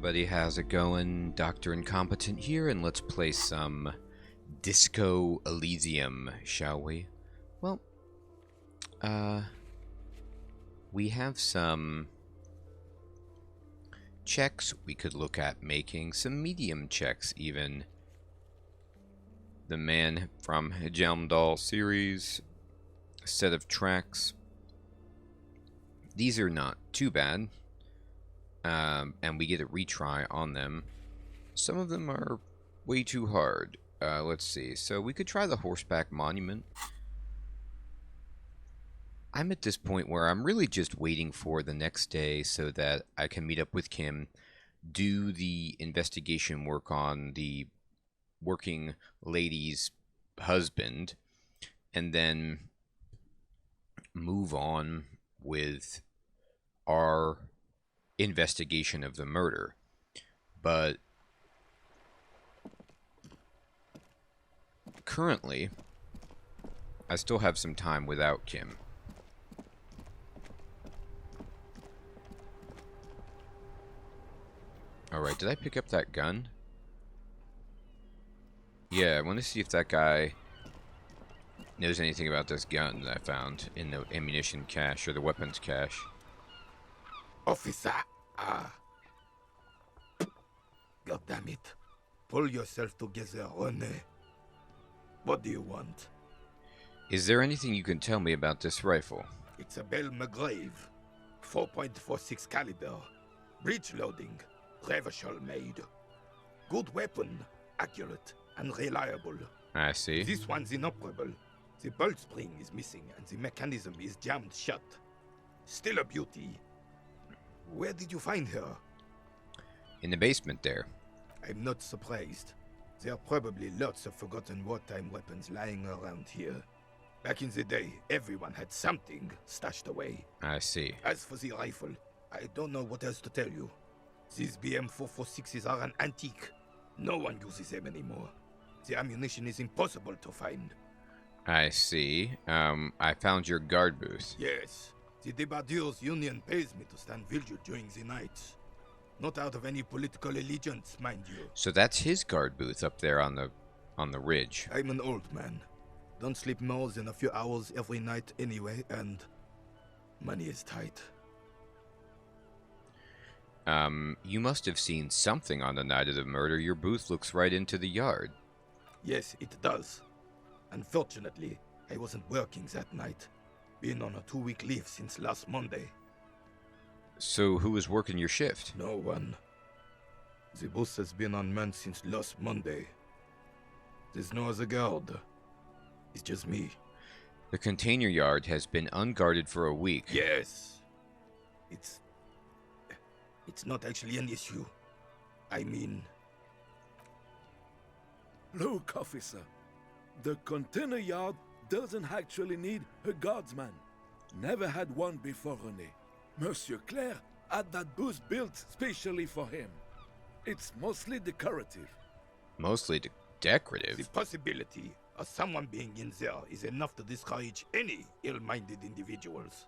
everybody, how's it going? Dr. Incompetent here, and let's play some Disco Elysium, shall we? Well, we have some checks we could look at making, some medium checks even. The Man from Helmdall series, a set of tracks. These are not too bad. And we get a retry on them. Some of them are way too hard. Let's see. So we could try the Horseback Monument. I'm at this point where I'm really just waiting for the next day so that I can meet up with Kim, do the investigation work on the working lady's husband, and then move on with our investigation of the murder. But currently, I still have some time without Kim. Alright, did I pick up that gun? Yeah, I want to see if that guy knows anything about this gun that I found in the ammunition cache, or the weapons cache. Officer! God damn it. Pull yourself together, René. What do you want? Is there anything you can tell me about this rifle? It's a Bell McGrave. 4.46 caliber. Breech loading. Revachol made. Good weapon. Accurate and reliable. I see. This one's inoperable. The bolt spring is missing and the mechanism is jammed shut. Still a beauty. Where did you find her? In the basement there. I'm not surprised. There are probably lots of forgotten wartime weapons lying around here. Back in the day, everyone had something stashed away. I see. As for the rifle, I don't know what else to tell you. These BM-446s are an antique. No one uses them anymore. The ammunition is impossible to find. I see. I found your guard booth. Yes. The Debardeurs Union pays me to stand vigil during the nights. Not out of any political allegiance, mind you. So that's his guard booth up there on the ridge. I'm an old man. Don't sleep more than a few hours every night anyway, and money is tight. You must have seen something on the night of the murder. Your booth looks right into the yard. Yes, it does. Unfortunately, I wasn't working that night. Been on a 2-week leave since last Monday. So who was working your shift? No one. The booth has been unmanned since last Monday. There's no other guard. It's just me. The container yard has been unguarded for a week. Yes. It's not actually an issue. I mean... Look, officer. The container yard doesn't actually need a guardsman. Never had one before, René. Monsieur Claire had that booth built specially for him. It's mostly decorative. Mostly decorative? The possibility of someone being in there is enough to discourage any ill-minded individuals.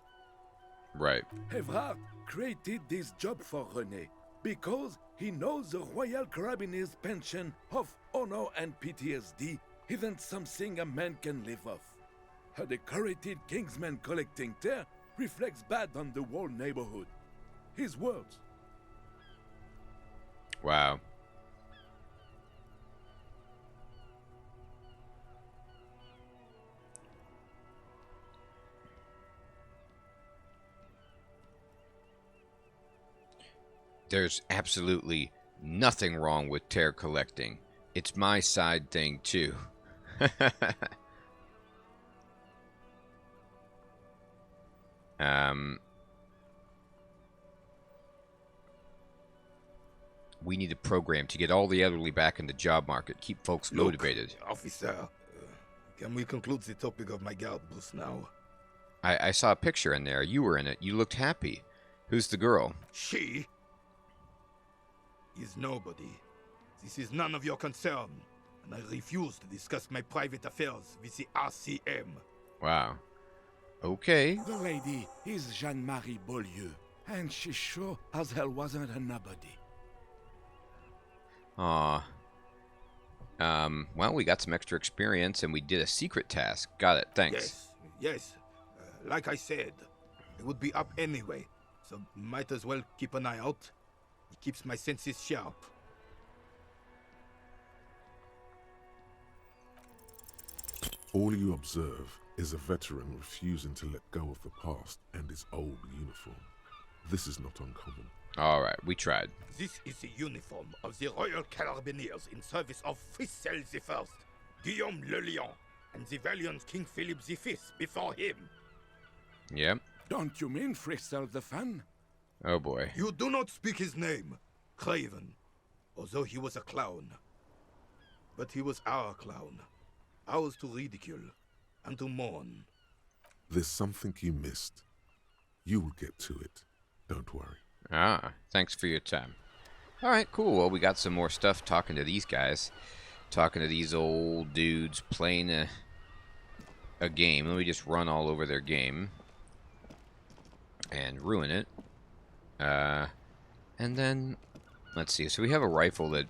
Right. Evrart created this job for René because he knows the Royal Carabiniers' pension of honor and PTSD isn't something a man can live off. A decorated Kingsman collecting tear reflects bad on the whole neighborhood. His words. Wow. There's absolutely nothing wrong with tear collecting. It's my side thing, too. We need a program to get all the elderly back in the job market, keep folks motivated. Look, officer, can we conclude the topic of my guard booth now? I saw a picture in there. You were in it. You looked happy. Who's the girl? She is nobody. This is none of your concern, and I refuse to discuss my private affairs with the RCM. Wow. Okay. The lady is Jeanne-Marie Beaulieu, and she sure as hell wasn't a nobody. Aw. Well, we got some extra experience and we did a secret task. Got it. Thanks. Yes. Like I said, it would be up anyway, so might as well keep an eye out. It keeps my senses sharp. All you observe is a veteran refusing to let go of the past and his old uniform. This is not uncommon. Alright, we tried. This is the uniform of the Royal Carabineers in service of Frissel I, Guillaume le Lion, and the valiant King Philip V before him. Yep. Don't you mean Frissel the Fan? Oh boy. You do not speak his name, Craven, although he was a clown. But he was our clown, ours to ridicule and to mourn. There's something you missed. You will get to it. Don't worry. Ah, thanks for your time. Alright, cool. Well, we got some more stuff talking to these guys. Talking to these old dudes playing a game. Let me just run all over their game. And ruin it. And then, let's see. So we have a rifle that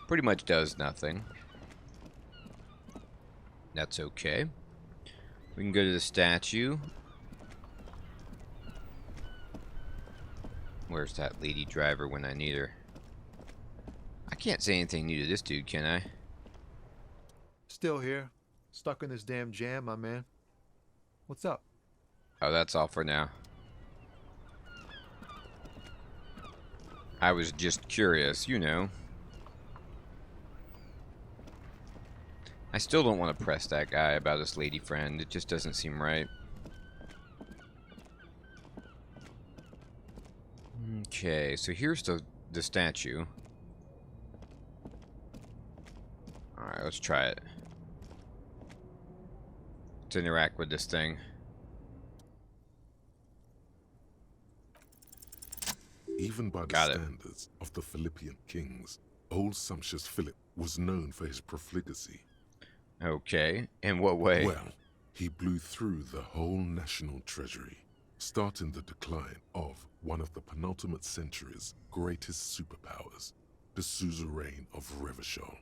pretty much does nothing. That's okay. We can go to the statue. Where's that lady driver when I need her? I can't say anything new to this dude, can I? Still here. Stuck in this damn jam, my man. What's up? Oh, that's all for now. I was just curious, you know. I still don't want to press that guy about his lady friend. It just doesn't seem right. Okay, so here's the statue. Alright, let's try it. Let's interact with this thing. Even by the standards of the Philippian kings, old sumptuous Philip was known for his profligacy. Okay, in what way? Well, he blew through the whole national treasury, starting the decline of one of the penultimate century's greatest superpowers, the suzerain of Revachol.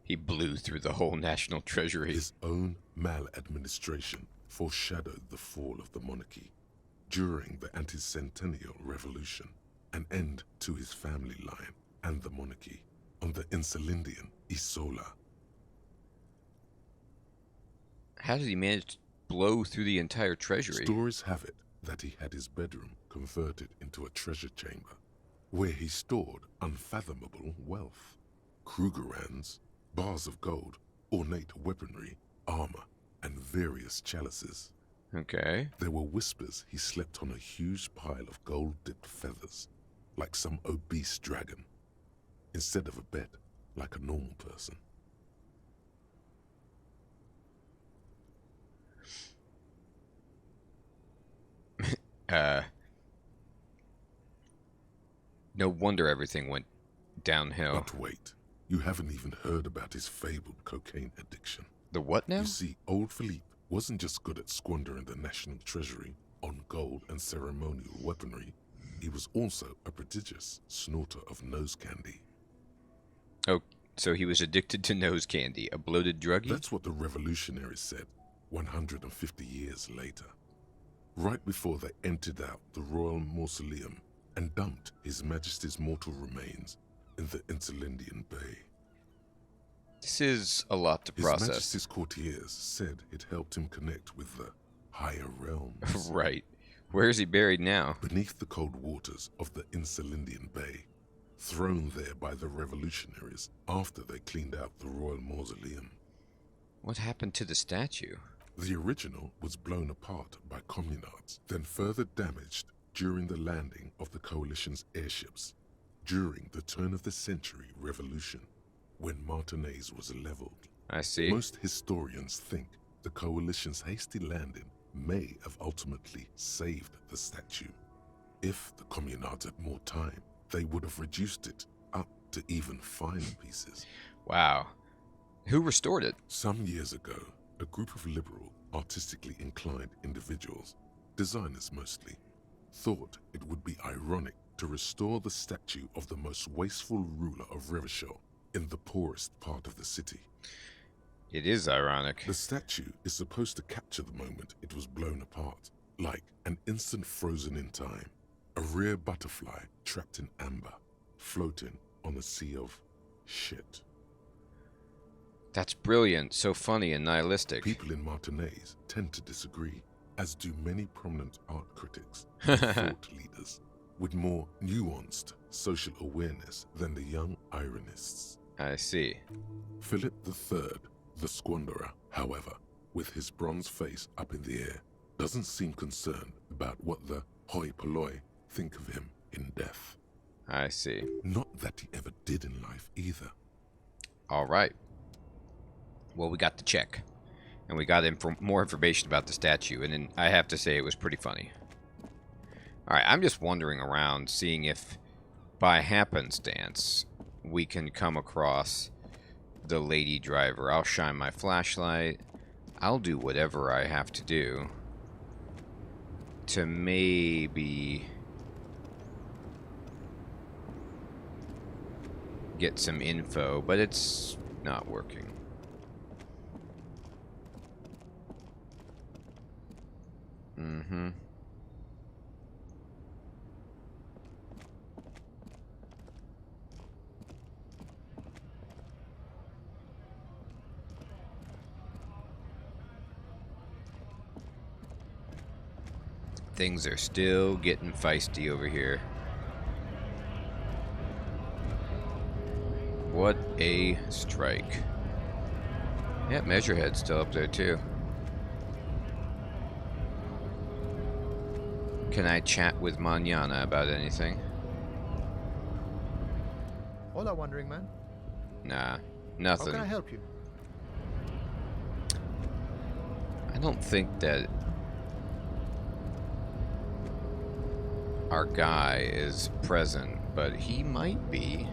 He blew through the whole national treasury. His own maladministration foreshadowed the fall of the monarchy. During the anti-centennial revolution, an end to his family line and the monarchy on the Insulindian Isola. How did he manage to blow through the entire treasury? Stories have it that he had his bedroom converted into a treasure chamber, where he stored unfathomable wealth. Krugerrands, bars of gold, ornate weaponry, armor, and various chalices. Okay. There were whispers he slept on a huge pile of gold-dipped feathers, like some obese dragon, instead of a bed, like a normal person. No wonder everything went downhill. But wait, you haven't even heard about his fabled cocaine addiction. The what now? You see, old Philippe wasn't just good at squandering the national treasury on gold and ceremonial weaponry. He was also a prodigious snorter of nose candy. Oh, so he was addicted to nose candy, a bloated druggie? That's what the revolutionaries said 150 years later. Right before they emptied out the royal mausoleum and dumped His Majesty's mortal remains in the Insulindian Bay. This is a lot to process. His Majesty's courtiers said it helped him connect with the higher realms. Right. Where is he buried now? Beneath the cold waters of the Insulindian Bay, thrown there by the revolutionaries after they cleaned out the royal mausoleum. What happened to the statue? The original was blown apart by communards, then further damaged during the landing of the coalition's airships during the turn-of-the-century revolution, when Martinez was leveled. I see. Most historians think the coalition's hasty landing may have ultimately saved the statue. If the communards had more time, they would have reduced it up to even finer pieces. Wow. Who restored it? Some years ago, a group of liberal, artistically inclined individuals, designers mostly, thought it would be ironic to restore the statue of the most wasteful ruler of Revachol in the poorest part of the city. It is ironic. The statue is supposed to capture the moment it was blown apart, like an instant frozen in time, a rare butterfly trapped in amber, floating on a sea of shit. That's brilliant, so funny and nihilistic. People in Martinaise tend to disagree, as do many prominent art critics and thought leaders, with more nuanced social awareness than the young ironists. I see. Philip III, the squanderer, however, with his bronze face up in the air, doesn't seem concerned about what the hoi polloi think of him in death. I see. Not that he ever did in life either. All right. Well, we got the check, and we got more information about the statue, and then I have to say it was pretty funny. All right, I'm just wandering around, seeing if, by happenstance, we can come across the lady driver. I'll shine my flashlight. I'll do whatever I have to do to maybe get some info, but it's not working. Mm-hmm. Things are still getting feisty over here. What a strike. Yeah, Measurehead's still up there too. Can I chat with Manana about anything? Hola, wandering man. Nah, How nothing. can I help you? I don't think that our guy is present, but he might be.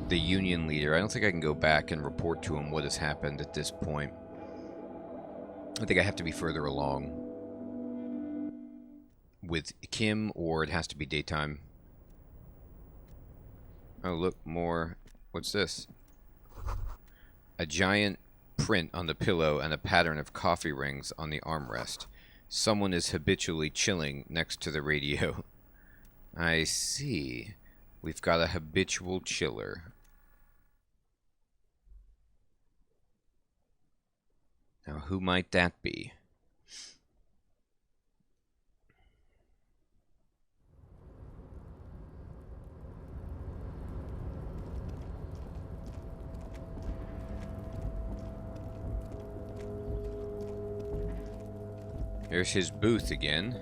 The union leader. I don't think I can go back and report to him what has happened at this point. I think I have to be further along with Kim, or it has to be daytime. Oh, look, more. What's this? A giant print on the pillow and a pattern of coffee rings on the armrest. Someone is habitually chilling next to the radio. I see. We've got a habitual chiller. Now, who might that be? There's his booth again.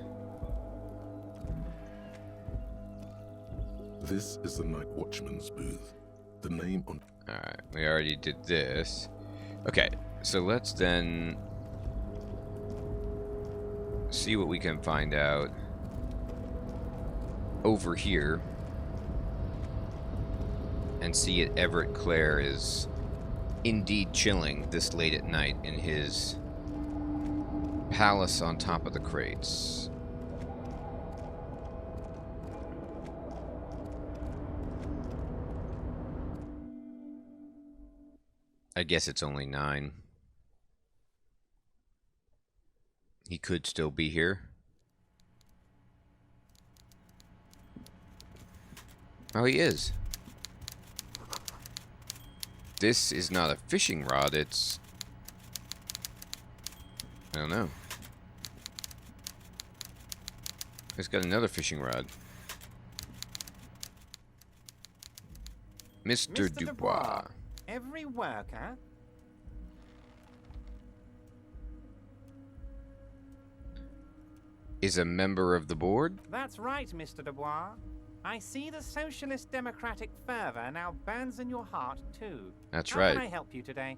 This is the night watchman's booth. The name on... Alright, we already did this. Okay, so let's then see what we can find out over here and see if Everett Clare is indeed chilling this late at night in his palace on top of the crates. I guess it's only 9. He could still be here. Oh, he is. This is not a fishing rod, it's... I don't know. He's got another fishing rod. Mr. Dubois. Every worker? Is a member of the board? That's right, Mr. Dubois. I see the socialist democratic fervor now burns in your heart, too. That's How right. can I help you today?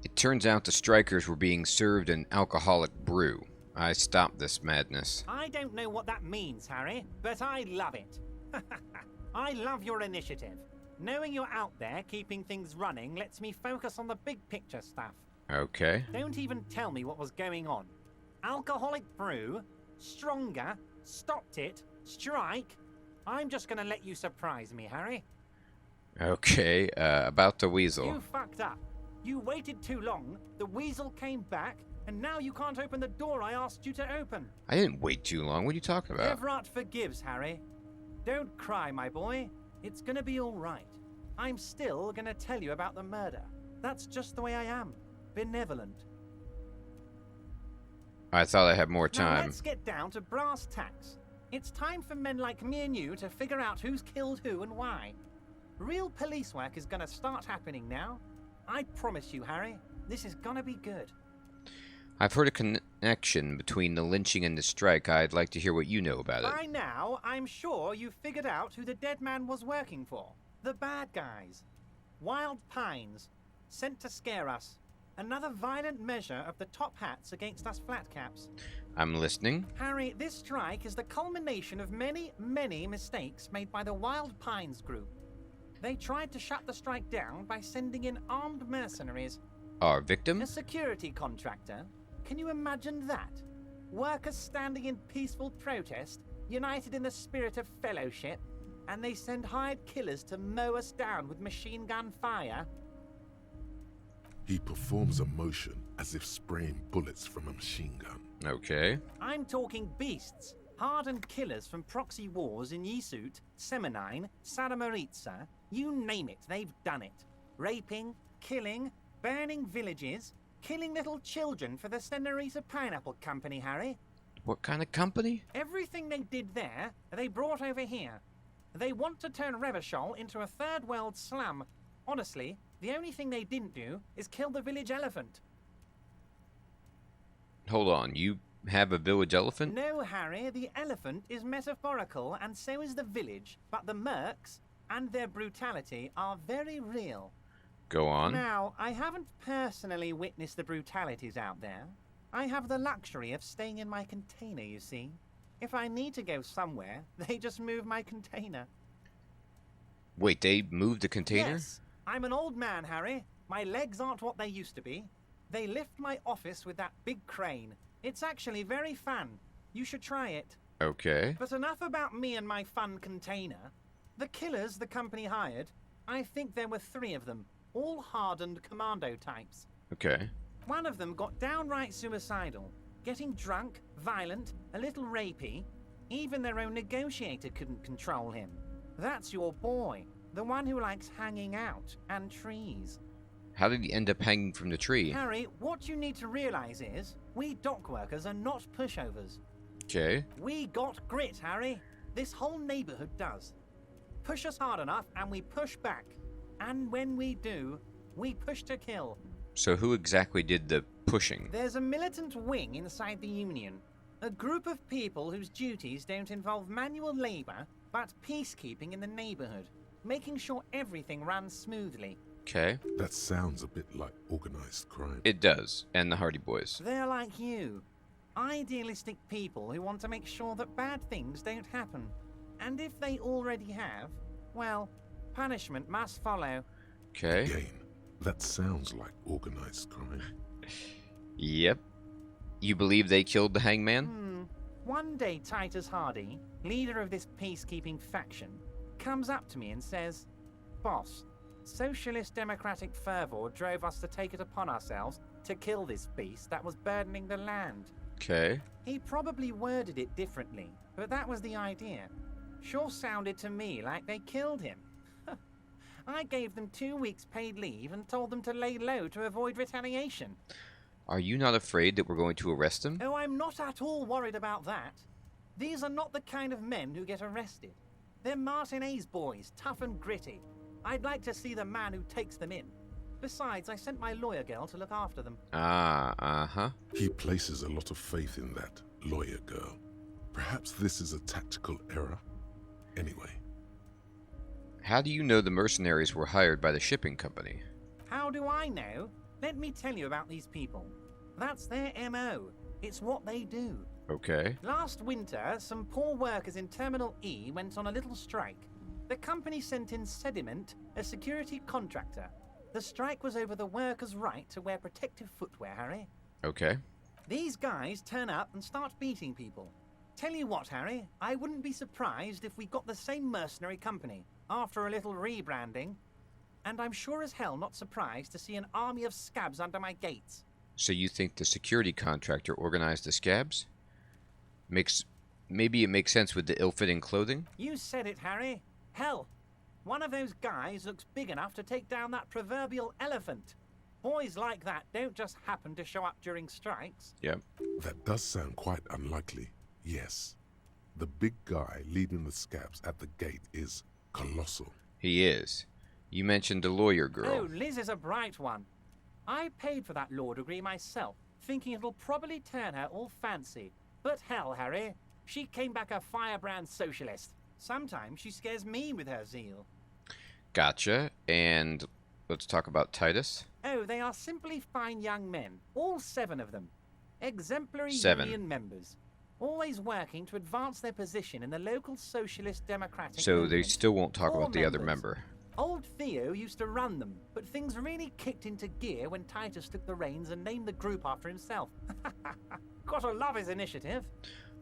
It turns out the strikers were being served an alcoholic brew. I stopped this madness. I don't know what that means, Harry, but I love it. I love your initiative. Knowing you're out there keeping things running lets me focus on the big picture stuff. Okay. Don't even tell me what was going on. Alcoholic brew? Stronger? Stopped it? Strike? I'm just gonna let you surprise me, Harry. Okay, about the weasel. You fucked up. You waited too long, the weasel came back, and now you can't open the door I asked you to open. I didn't wait too long. What are you talking about? Evrart forgives, Harry. Don't cry, my boy. It's gonna be all right. I'm still gonna tell you about the murder. That's just the way I am. Benevolent. I thought I had more Now time. let's get down to brass tacks. It's time for men like me and you to figure out who's killed who and why. Real police work is gonna start happening now. I promise you, Harry, this is gonna be good. I've heard a connection between the lynching and the strike. I'd like to hear what you know about it. By now, I'm sure you've figured out who the dead man was working for. The bad guys. Wild Pines. Sent to scare us. Another violent measure of the top hats against us flatcaps. I'm listening. Harry, this strike is the culmination of many, many mistakes made by the Wild Pines group. They tried to shut the strike down by sending in armed mercenaries. Our victim? A security contractor? Can you imagine that? Workers standing in peaceful protest, united in the spirit of fellowship, and they send hired killers to mow us down with machine gun fire? He performs a motion as if spraying bullets from a machine gun. Okay. I'm talking beasts. Hardened killers from proxy wars in Yisut, Semenine, Saramaritsa, you name it, they've done it. Raping, killing, burning villages, killing little children for the Senorita Pineapple Company, Harry. What kind of company? Everything they did there, they brought over here. They want to turn Revachol into a third world slum. Honestly, the only thing they didn't do is kill the village elephant. Hold on, you have a village elephant? No, Harry, the elephant is metaphorical and so is the village, but the mercs and their brutality are very real. Go on. Now, I haven't personally witnessed the brutalities out there. I have the luxury of staying in my container, you see. If I need to go somewhere, they just move my container. Wait, they moved the container? Yes, I'm an old man, Harry. My legs aren't what they used to be. They lift my office with that big crane. It's actually very fun. You should try it. Okay. But enough about me and my fun container. The killers the company hired, I think there were 3 of them, all hardened commando types. Okay. One of them got downright suicidal, getting drunk, violent, a little rapey. Even their own negotiator couldn't control him. That's your boy, the one who likes hanging out and trees. How did he end up hanging from the tree? Harry, what you need to realize is, we dock workers are not pushovers. Okay. We got grit, Harry. This whole neighborhood does. Push us hard enough and we push back. And when we do, we push to kill. So who exactly did the pushing? There's a militant wing inside the Union. A group of people whose duties don't involve manual labor, but peacekeeping in the neighborhood. Making sure everything runs smoothly. Okay. That sounds a bit like organized crime. It does. And the Hardy Boys. They're like you. Idealistic people who want to make sure that bad things don't happen. And if they already have, well, punishment must follow. Okay. Again, that sounds like organized crime. Yep. You believe they killed the hangman? One day Titus Hardy, leader of this peacekeeping faction, comes up to me and says, "Boss, socialist democratic fervor drove us to take it upon ourselves to kill this beast that was burdening the land." Okay. He probably worded it differently, but that was the idea. Sure sounded to me like they killed him. I gave them 2 weeks paid leave and told them to lay low to avoid retaliation. Are you not afraid that we're going to arrest him? Oh, I'm not at all worried about that. These are not the kind of men who get arrested. They're Martinez boys, tough and gritty. I'd like to see the man who takes them in. Besides, I sent my lawyer girl to look after them. Uh-huh. He places a lot of faith in that lawyer girl. Perhaps this is a tactical error? Anyway. How do you know the mercenaries were hired by the shipping company? How do I know? Let me tell you about these people. That's their MO. It's what they do. Okay. Last winter, some poor workers in Terminal E went on a little strike. The company sent in Sediment, a security contractor. The strike was over the workers' right to wear protective footwear, Harry. Okay. These guys turn up and start beating people. Tell you what, Harry, I wouldn't be surprised if we got the same mercenary company after a little rebranding. And I'm sure as hell not surprised to see an army of scabs under my gates. So you think the security contractor organized the scabs? Maybe it makes sense with the ill-fitting clothing? You said it, Harry. Hell, one of those guys looks big enough to take down that proverbial elephant. Boys like that don't just happen to show up during strikes. Yep. That does sound quite unlikely, yes. The big guy leading the scabs at the gate is colossal. He is. You mentioned the lawyer girl. Oh, Liz is a bright one. I paid for that law degree myself, thinking it'll probably turn her all fancy. But hell, Harry, she came back a firebrand socialist. Sometimes she scares me with her zeal. Gotcha. And let's talk about Titus. Oh, they are simply fine young men, all 7 of them. Exemplary 7. union members, always working to advance their position in the local socialist democratic So they movement. still won't talk 4 about the other members. member. Old Theo used to run them, but things really kicked into gear when Titus took the reins and named the group after himself. Gotta love his initiative.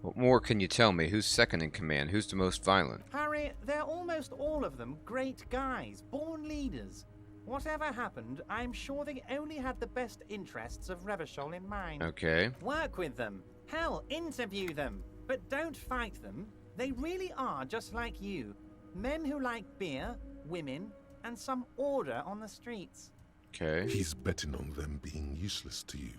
What more can you tell me? Who's second in command? Who's the most violent? Harry, they're almost all of them great guys, born leaders. Whatever happened, I'm sure they only had the best interests of Revachol in mind. Okay. Work with them. Hell, interview them. But don't fight them. They really are just like you. Men who like beer, women, and some order on the streets. Okay. He's betting on them being useless to you.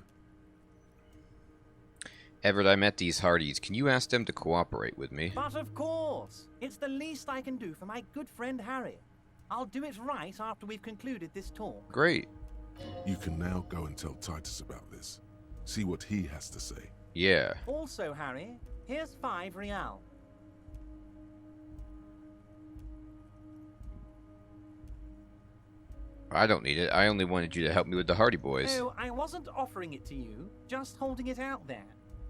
Everett, I met these Hardys. Can you ask them to cooperate with me? But of course, it's the least I can do for my good friend Harry. I'll do it right after we've concluded this talk. Great. You can now go and tell Titus about this. See what he has to say. Yeah. Also, Harry, here's 5 real. I don't need it. I only wanted you to help me with the Hardy Boys. No, I wasn't offering it to you, just holding it out there.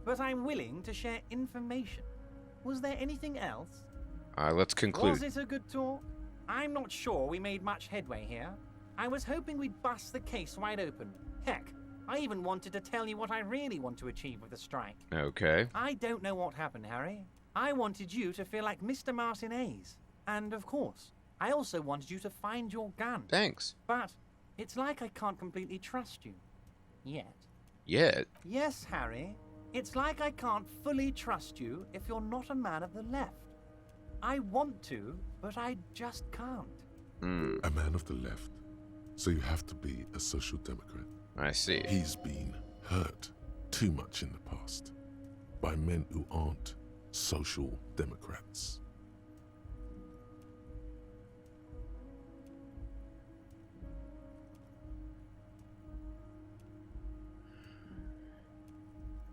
But I'm willing to share information. Was there anything else? Let's conclude. Was it a good talk? I'm not sure we made much headway here. I was hoping we'd bust the case wide open. Heck, I even wanted to tell you what I really want to achieve with the strike. Okay. I don't know what happened, Harry. I wanted you to feel like Mr. Martinez. And of course, I also wanted you to find your gun. Thanks. But it's like I can't completely trust you. Yet. Yeah. Yes, Harry. It's like I can't fully trust you if you're not a man of the left. I want to, but I just can't. A man of the left. So you have to be a social democrat. I see. He's been hurt too much in the past by men who aren't social democrats.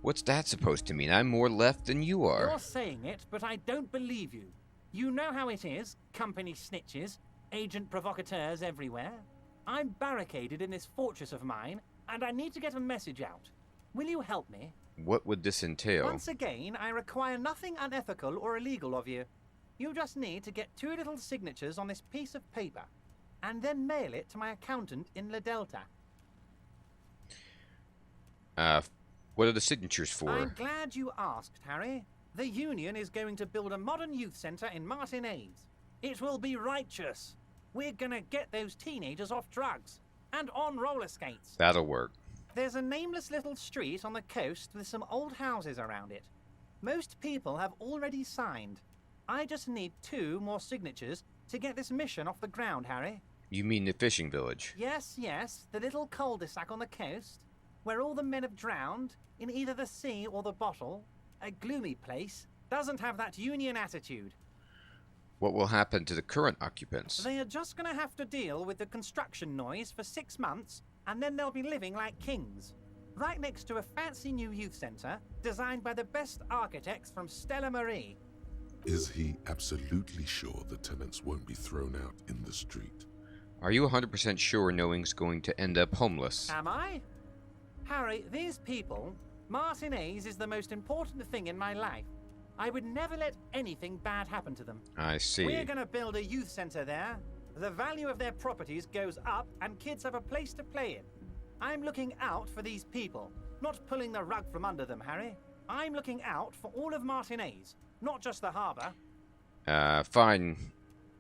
What's that supposed to mean? I'm more left than you are. You're saying it, but I don't believe you. You know how it is, company snitches, agent provocateurs everywhere. I'm barricaded in this fortress of mine, and I need to get a message out. Will you help me? What would this entail? Once again, I require nothing unethical or illegal of you. You just need to get 2 little signatures on this piece of paper, and then mail it to my accountant in La Delta. What are the signatures for? I'm glad you asked, Harry. The Union is going to build a modern youth centre in Martinez. It will be righteous. We're gonna get those teenagers off drugs and on roller skates. That'll work. There's a nameless little street on the coast with some old houses around it. Most people have already signed. I just need 2 more signatures to get this mission off the ground, Harry. You mean the fishing village? Yes, the little cul-de-sac on the coast, where all the men have drowned in either the sea or the bottle. A gloomy place, doesn't have that Union attitude. What will happen to the current occupants? They are just gonna have to deal with the construction noise for 6 months, and then they'll be living like kings. Right next to a fancy new youth centre, designed by the best architects from Stella Marie. Is he absolutely sure the tenants won't be thrown out in the street? Are you 100% sure Knowing's going to end up homeless? Am I? Harry, these people, Martinez is the most important thing in my life. I would never let anything bad happen to them. I see. We're gonna build a youth centre there. The value of their properties goes up and kids have a place to play in. I'm looking out for these people. Not pulling the rug from under them, Harry. I'm looking out for all of Martinez, not just the harbour. Fine.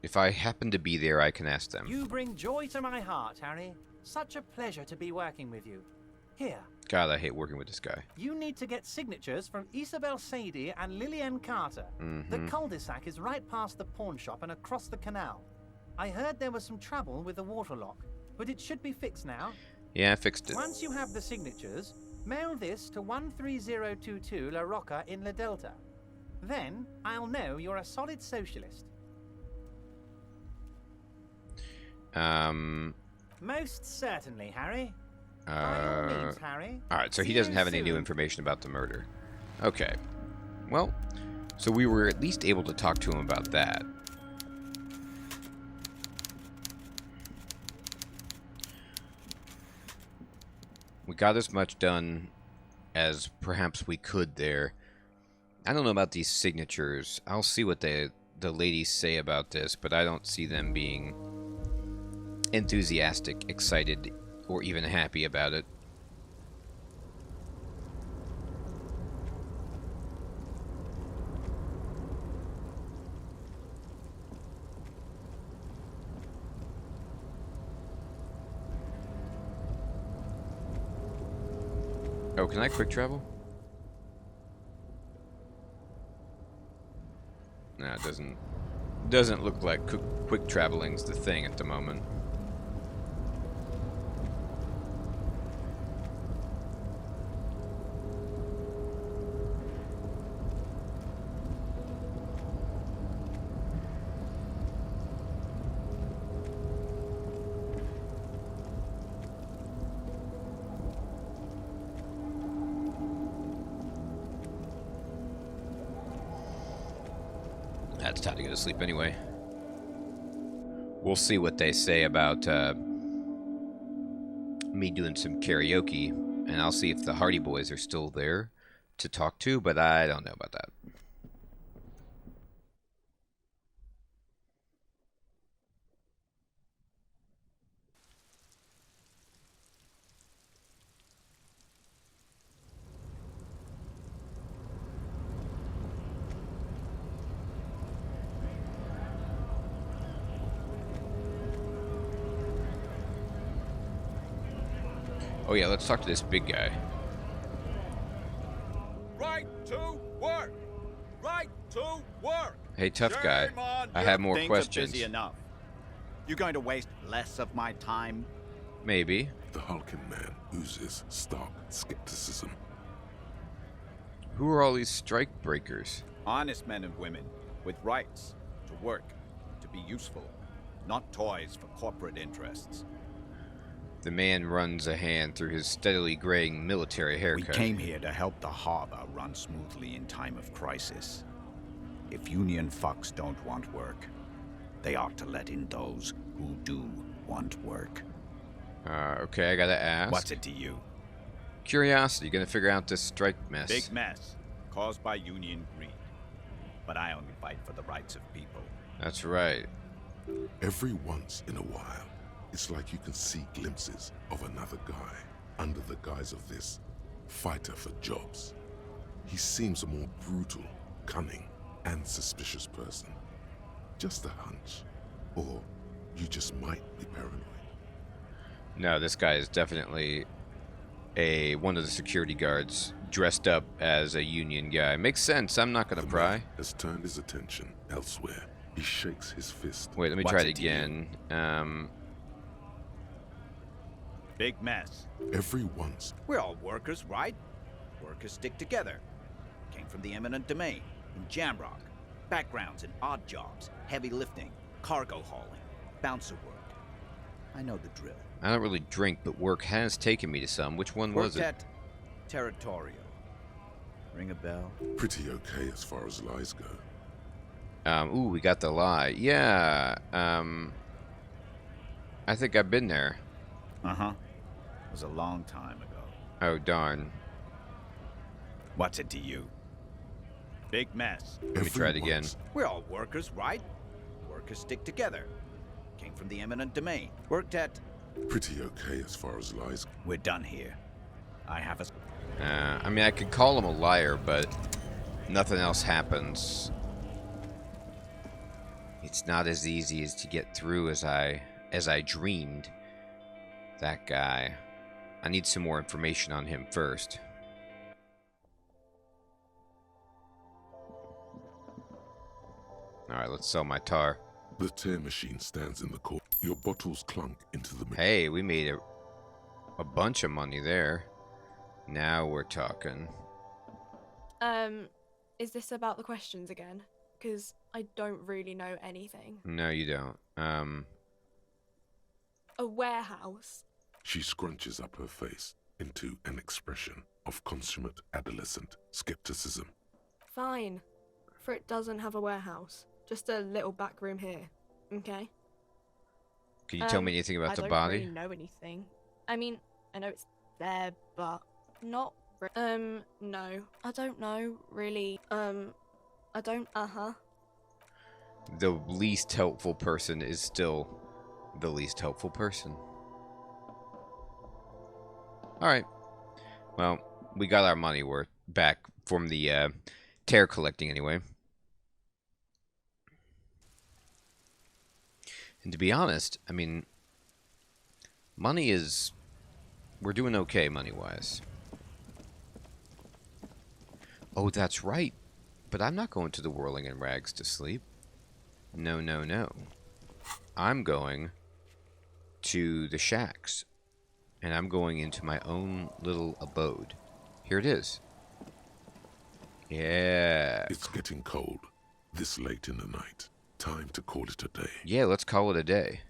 If I happen to be there, I can ask them. You bring joy to my heart, Harry. Such a pleasure to be working with you. Here. God, I hate working with this guy. You need to get signatures from Isabel Sadie and Lillian Carter. The cul-de-sac is right past the pawn shop and across the canal. I heard there was some trouble with the water lock, but it should be fixed now. Yeah, I fixed it. Once you have the signatures, mail this to 13022 La Rocca in La Delta. Then I'll know you're a solid socialist. Most certainly, Harry. By all means, Harry. Alright, so he See doesn't you have any new soon. information about the murder. Okay. Well, so we were at least able to talk to him about that. We got as much done as perhaps we could there. I don't know about these signatures. I'll see what the ladies say about this, but I don't see them being enthusiastic, excited, or even happy about it. Oh, can I quick travel? No, it doesn't look like quick traveling's the thing at the moment. It's time to go to sleep anyway. We'll see what they say about me doing some karaoke, and I'll see if the Hardy Boys are still there to talk to, but I don't know about that. Oh yeah, let's talk to this big guy. Right to work! Right to work! Hey, tough guy. I have more Things questions. are busy enough. You going to waste less of my time? Maybe. The hulking man oozes stark skepticism. Who are all these strike breakers? Honest men and women with rights to work, to be useful, not toys for corporate interests. The man runs a hand through his steadily graying military We haircut. came here to help the harbor run smoothly in time of crisis. If union fucks don't want work, they ought to let in those who do want work. Okay, I gotta ask. What's it to you? Curiosity, gonna figure out this strike mess. Big mess caused by union greed. But I only fight for the rights of people. That's right. Every once in a while, it's like you can see glimpses of another guy under the guise of this fighter for jobs. He seems a more brutal, cunning, and suspicious person. Just a hunch. Or you just might be paranoid. No, this guy is definitely one of the security guards dressed up as a union guy. Makes sense. I'm not gonna The pry. man has turned his attention elsewhere. He shakes his fist. Wait, let me What's try it it to you? again. Big mess. Every once, We're all workers, right? Workers stick together. Came from the eminent domain, in Jamrock. Backgrounds in odd jobs, heavy lifting, cargo hauling, bouncer work. I know the drill. I don't really drink, but work has taken me to some. Which one was Worked it? at Territorial. Ring a bell? pretty okay as far as lies go. Ooh, we got the lie. Yeah. I think I've been there. Uh-huh. It was a long time ago. Oh, darn. What's it to you? Big mess. Let me try it again. once, We're all workers, right? Workers stick together. Came from the eminent domain. Worked at... pretty okay as far as lies go. We're done here. I have a... I mean, I could call him a liar, but nothing else happens. It's not as easy as to get through as I dreamed. That guy. I need some more information on him first. Alright, let's sell my tar. The tear machine stands in the court. Your bottles clunk into the machine. Hey, we made a bunch of money there. Now we're talking. Is this about the questions again? Because I don't really know anything. No, you don't. A warehouse? She scrunches up her face into an expression of consummate adolescent skepticism. Fine. For it doesn't have a warehouse. Just a little back room here. Okay? Can you tell me anything about the body? I don't really know anything. I mean, I know it's there, but not no. I don't know, really. I don't, The least helpful person is still the least helpful person. Alright. Well, we got our money worth back from the tear collecting anyway. And to be honest, I mean, money is... We're doing okay money-wise. Oh, that's right. But I'm not going to the Whirling in Rags to sleep. No, no, no. I'm going to the shacks. And I'm going into my own little abode. Here it is. Yeah. It's getting cold. This late in the night. Time to call it a day. Yeah, let's call it a day.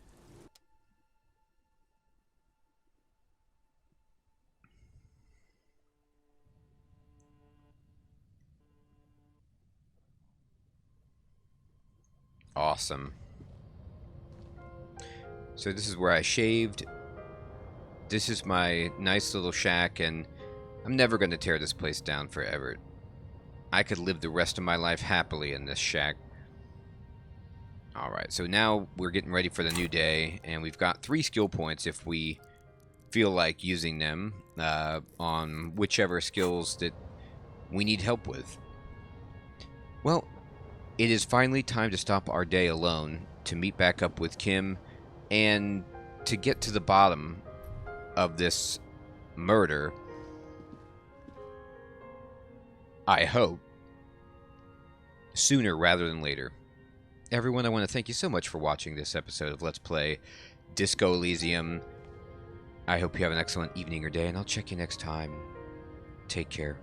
Awesome. So this is where I shaved. This is my nice little shack, and I'm never going to tear this place down forever. I could live the rest of my life happily in this shack. Alright, so now we're getting ready for the new day, and we've got 3 skill points if we feel like using them on whichever skills that we need help with. Well, it is finally time to stop our day alone, to meet back up with Kim, and to get to the bottom of this murder. I hope. Sooner rather than later. Everyone, I want to thank you so much for watching this episode of Let's Play Disco Elysium. I hope you have an excellent evening or day, and I'll check you next time. Take care.